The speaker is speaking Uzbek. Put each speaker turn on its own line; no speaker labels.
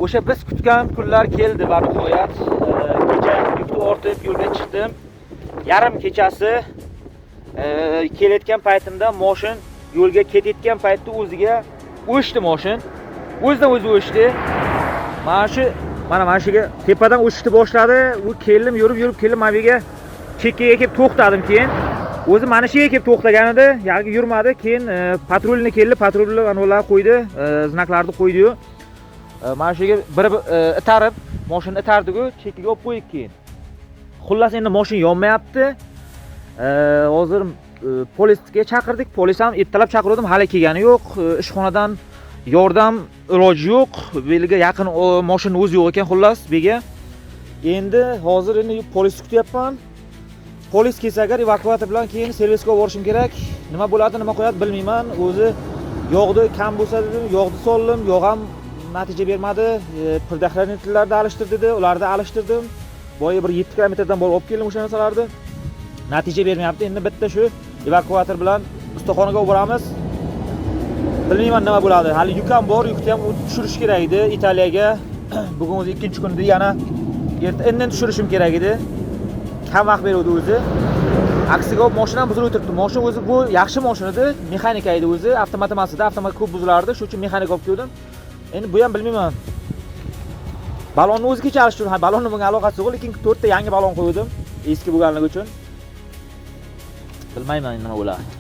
O'sha biz kutgan kunlar keldi va nihoyat kecha yukni ortib yo'lga chiqdim. Yarim kechasi kelayotgan paytimda mashin yo'lga ketayotgan paytda o'ziga o'chdi mashin. O'zidan o'zi o'chdi. Mana shuga tepadan o'chishni boshladi. U keldim, yurib keldim, mana bu yerga chekkaga kelib to'xtadim keyin. O'zi mana shu yerga kelib to'xtagan edi, yaqin yurmadi. Keyin patrulni keldi, patrullar anolar qo'ydi, znaklarni qo'ydi-yu. Mana shu yerga bir itarib, mashinani itardi-ku, chekkaga olib qo'ydik keyin. Xullas endi mashin yonmayapti. Hozir polisga chaqirdik. Polis ham ertalab chaqirdim, hali kelgani yo'q. Ishxonadan yordam iloji yo'q. Belga yaqin mashinning o'zi yo'q ekan xullas bega. Endi hozir polis kutyapman. Polis kelsa agar evakuator bilan keyin servisga olib borishim kerak. Nima bo'ladi, nima qo'yadi bilmayman. O'zi yog'ni kam bo'lsa dedim, yog'ni soldim, yog' ham natija bermadi. Предохранительlarni alishtir dedi, ularni alishtirdim. Boya bir 7 kilometrdan borib olib keldim o'sha narsalarni. Natija bermayapti. Endi bitta shu evakuator bilan ustaxonaga olib boramiz. Bilmayman nima bo'ladi. Hali yuk ham bor, yukni ham tushirish kerak edi Italiyaga. Bugun o'zi 2-kun edi, yana indin tushirishim kerak edi. Kam vaqt beruvdi o'zi. Aksiga olib mashina ham buzilib o'tiribdi. Mashina o'zi bu yaxshi mashina edi, mexanika edi o'zi, avtomat emas edi, avtomat ko'p buzilardi, shuning uchun mexanika olib keldim. Endi bu ham bilmayman. Balonni o'ziga chalishtirdim. Ha, balonni bunga aloqasi yo'q, lekin 4 ta yangi balon qo'ydim, eski bo'lganligi uchun. Bilmayman nima bo'ladi.